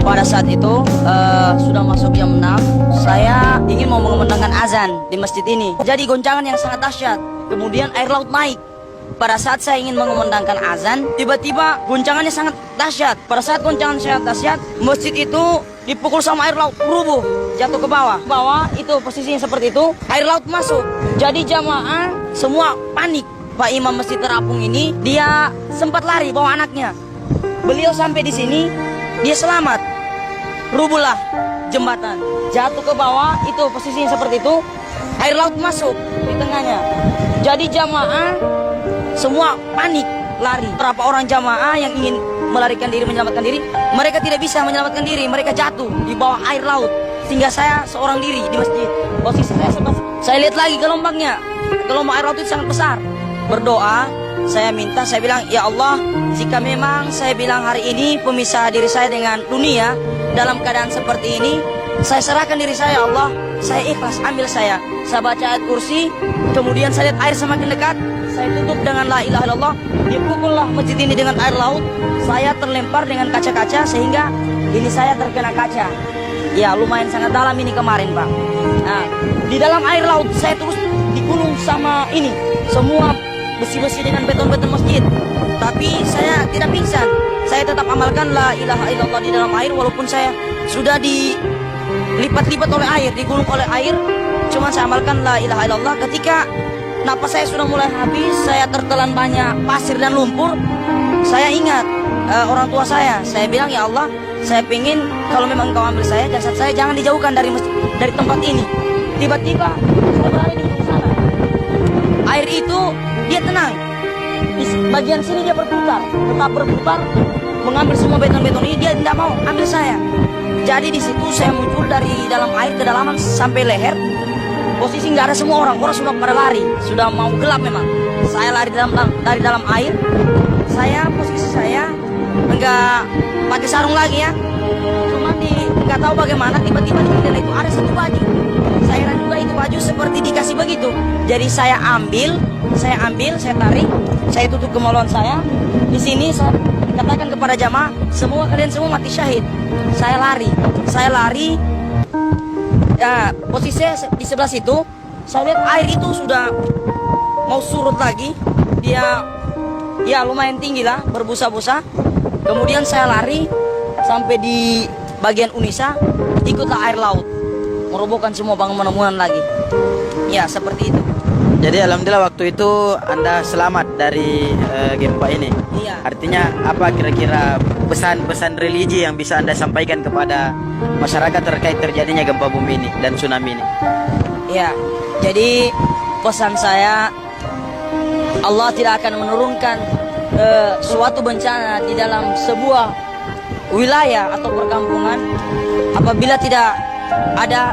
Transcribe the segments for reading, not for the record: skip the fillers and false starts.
Pada saat itu sudah masuk jam 6, saya ingin mau mengumandangkan azan di masjid ini. Jadi goncangan yang sangat dahsyat. Kemudian air laut naik. Pada saat saya ingin mengumandangkan azan, tiba-tiba goncangannya sangat dahsyat. Pada saat goncangan sangat dahsyat, masjid itu dipukul sama air laut, rubuh, jatuh ke bawah. Bawah itu posisinya seperti itu, air laut masuk. Jadi jamaah semua panik. Pak Imam Masjid Terapung ini dia sempat lari bawa anaknya. Beliau sampai di sini, dia selamat. Rubuhlah jembatan, jatuh ke bawah, itu posisinya seperti itu, air laut masuk di tengahnya. Jadi jamaah semua panik, lari. Berapa orang jamaah yang ingin melarikan diri, menyelamatkan diri, mereka tidak bisa menyelamatkan diri, mereka jatuh di bawah air laut. Sehingga saya seorang diri di masjid. Posisi saya lihat lagi gelombangnya, gelombang air laut itu sangat besar. Berdoa, saya minta, saya bilang, ya Allah, jika memang saya bilang hari ini pemisah diri saya dengan dunia dalam keadaan seperti ini, saya serahkan diri saya, ya Allah, saya ikhlas, ambil saya. Saya baca ayat kursi, kemudian saya lihat air semakin dekat, saya tutup dengan la ilaha illallah, dipukullah masjid ini dengan air laut, saya terlempar dengan kaca-kaca sehingga ini saya terkena kaca. Ya, lumayan sangat dalam ini kemarin, Pak. Nah, di dalam air laut saya terus dikulung sama ini, semua besi-besi dengan beton-beton masjid. Tapi saya tidak pingsan. Saya tetap amalkan la ilaha illallah di dalam air walaupun saya sudah dilipat-lipat oleh air, digulung oleh air. Cuma saya amalkan la ilaha illallah. Ketika napas saya sudah mulai habis, saya tertelan banyak pasir dan lumpur. Saya ingat orang tua saya bilang, ya Allah, saya ingin kalau memang engkau ambil saya, jasad saya jangan dijauhkan dari tempat ini. Tiba-tiba saya berada di sana. Air itu dia tenang. Di bagian sini dia berputar, tetap berputar, mengambil semua beton-beton ini, dia tidak mau ambil saya. Jadi di situ saya muncul dari dalam air kedalaman sampai leher. Posisi nggak ada semua orang sudah pada lari, sudah mau gelap memang. Saya lari dari dalam air. Posisi saya nggak pakai sarung lagi ya. Cuma nggak tahu bagaimana tiba-tiba di jendela itu ada satu baju. Saya kira juga itu baju seperti dikasih begitu. Jadi saya ambil, saya tarik, saya tutup kemaluan saya. Di sini saya katakan kepada jamaah, kalian semua mati syahid. Saya lari. Ya, posisinya di sebelah situ, saya lihat air itu sudah mau surut lagi. Dia ya lumayan tinggi lah, berbusa-busa. Kemudian saya lari sampai di bagian Unisa, ikutlah air laut, merobohkan semua bangunan lagi. Ya, seperti itu. Jadi alhamdulillah waktu itu Anda selamat dari gempa ini. Iya. Artinya apa kira-kira pesan-pesan religi yang bisa Anda sampaikan kepada masyarakat terkait terjadinya gempa bumi ini dan tsunami ini? Ya, jadi pesan saya, Allah tidak akan menurunkan suatu bencana di dalam sebuah wilayah atau perkampungan apabila tidak ada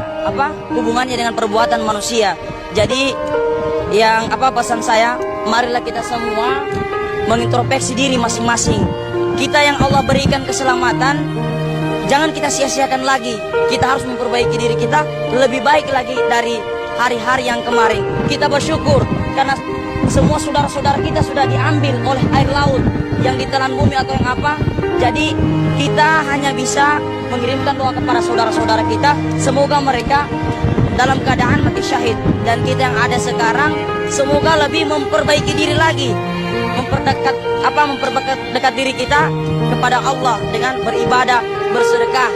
hubungannya dengan perbuatan manusia. Jadi pesan saya, marilah kita semua mengintrospeksi diri masing-masing. Kita yang Allah berikan keselamatan, jangan kita sia-siakan lagi. Kita harus memperbaiki diri kita lebih baik lagi dari hari-hari yang kemarin. Kita bersyukur karena semua saudara-saudara kita sudah diambil oleh air laut yang ditelan bumi atau yang apa. Jadi kita hanya bisa mengirimkan doa kepada saudara-saudara kita, semoga mereka dalam keadaan mati syahid. Dan kita yang ada sekarang semoga lebih memperbaiki diri lagi, memperdekat diri kita kepada Allah dengan beribadah, bersedekah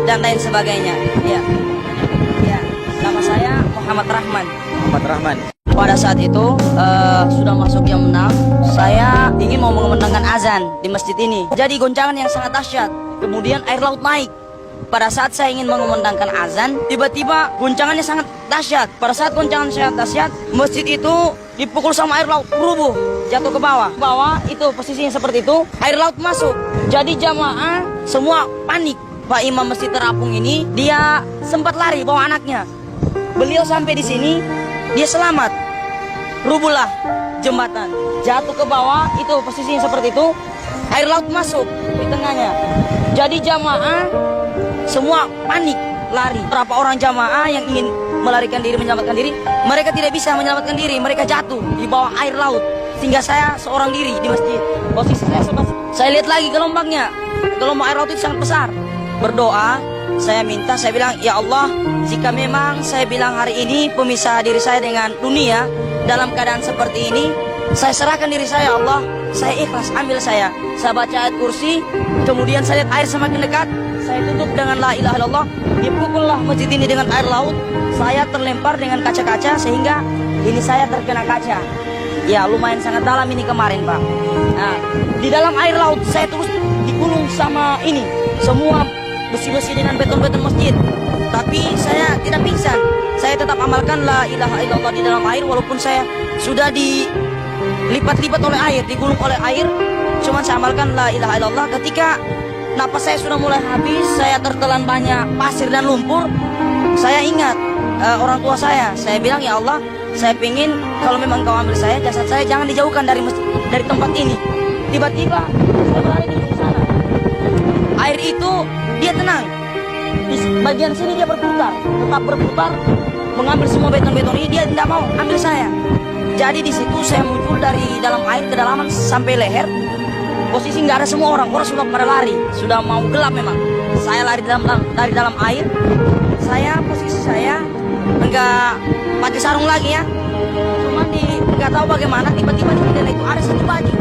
dan lain sebagainya. Ya. Nama saya Muhammad Rahman. Pada saat itu sudah masuk jam 6, saya ingin mau mengumandangkan azan di masjid ini. Jadi goncangan yang sangat dahsyat. Kemudian air laut naik. Pada saat saya ingin mengumandangkan azan, tiba-tiba goncangannya sangat dahsyat. Pada saat goncangan sangat dahsyat, masjid itu dipukul sama air laut, rubuh, jatuh ke bawah. Bawah itu posisinya seperti itu, air laut masuk. Jadi jamaah semua panik. Pak Imam Masjid Terapung ini dia sempat lari bawa anaknya. Beliau sampai di sini, dia selamat. Rubuhlah jembatan, jatuh ke bawah, itu posisinya seperti itu, air laut masuk di tengahnya. Jadi jamaah semua panik, lari. Berapa orang jamaah yang ingin melarikan diri, menyelamatkan diri, mereka tidak bisa menyelamatkan diri, mereka jatuh di bawah air laut. Sehingga saya seorang diri di masjid. Posisi saya lihat lagi gelombangnya, gelombang air laut itu sangat besar. berdoa. Saya minta, saya bilang, ya Allah, jika memang saya bilang hari ini pemisah diri saya dengan dunia dalam keadaan seperti ini, saya serahkan diri saya, ya Allah, saya ikhlas, ambil saya. Saya baca ayat kursi, kemudian saya lihat air semakin dekat, saya tutup dengan la ilaha illallah, dipukullah masjid ini dengan air laut, saya terlempar dengan kaca-kaca sehingga ini saya terkena kaca. Ya, lumayan sangat dalam ini kemarin, Pak. Nah, di dalam air laut saya terus digulung sama ini, semua besi-besi dengan beton-beton masjid. Tapi saya tidak pingsan. Saya tetap amalkan la ilaha illallah di dalam air walaupun saya sudah dilipat-lipat oleh air, digulung oleh air. Cuman saya amalkan la ilaha illallah. Ketika napas saya sudah mulai habis, saya tertelan banyak pasir dan lumpur. Saya ingat orang tua saya. Saya bilang, ya Allah, saya pingin kalau memang kau ambil saya, jasad saya jangan dijauhkan dari tempat ini. Tiba-tiba saya berada di ujung sana. Air itu dia tenang. Di bagian sini dia berputar, tetap berputar, mengambil semua beton-beton ini. Dia tidak mau ambil saya. Jadi di situ saya muncul dari dalam air kedalaman sampai leher. Posisi nggak ada semua orang sudah pada lari, sudah mau gelap memang. Saya lari dari dalam air. Posisi saya nggak pakai sarung lagi ya. Cuma nggak tahu bagaimana tiba-tiba di jendela itu ada satu baju.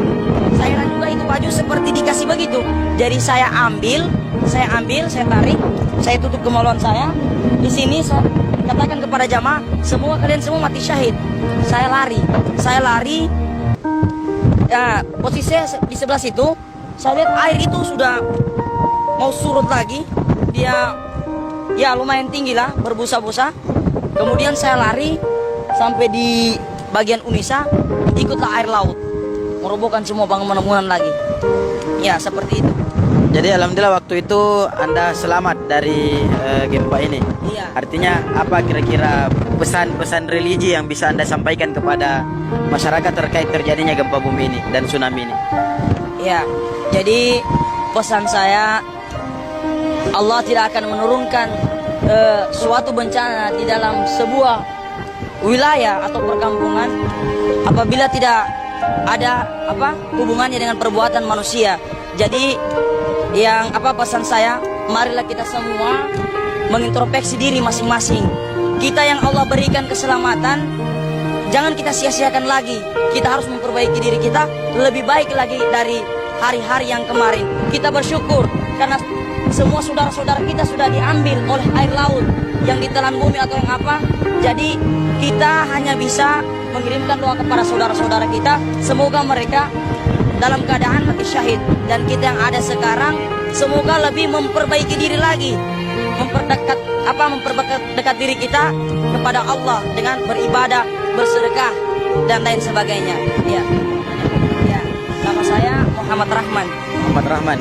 Saya kira juga itu baju seperti dikasih begitu. Jadi saya ambil, saya tarik, saya tutup kemaluan saya. Di sini saya katakan kepada jamaah, kalian semua mati syahid. Saya lari. Ya, posisi saya di sebelah situ, saya lihat air itu sudah mau surut lagi. Dia ya lumayan tinggi lah, berbusa-busa. Kemudian saya lari sampai di bagian Unisa, ikutlah air laut, merobohkan semua bangunan-bangunan lagi. Ya, seperti itu. Jadi alhamdulillah waktu itu Anda selamat dari gempa ini. Iya. Artinya apa kira-kira pesan-pesan religi yang bisa Anda sampaikan kepada masyarakat terkait terjadinya gempa bumi ini dan tsunami ini? Ya, jadi pesan saya, Allah tidak akan menurunkan suatu bencana di dalam sebuah wilayah atau perkampungan apabila tidak ada hubungannya dengan perbuatan manusia. Jadi pesan saya, marilah kita semua mengintrospeksi diri masing-masing. Kita yang Allah berikan keselamatan, jangan kita sia-siakan lagi. Kita harus memperbaiki diri kita lebih baik lagi dari hari-hari yang kemarin. Kita bersyukur karena semua saudara-saudara kita sudah diambil oleh air laut yang ditelan bumi atau yang apa. Jadi kita hanya bisa mengirimkan doa kepada saudara-saudara kita, semoga mereka dalam keadaan mati syahid. Dan kita yang ada sekarang semoga lebih memperbaiki diri lagi, memperdekat diri kita kepada Allah dengan beribadah, bersedekah dan lain sebagainya. Ya. Nama saya Muhammad Rahman.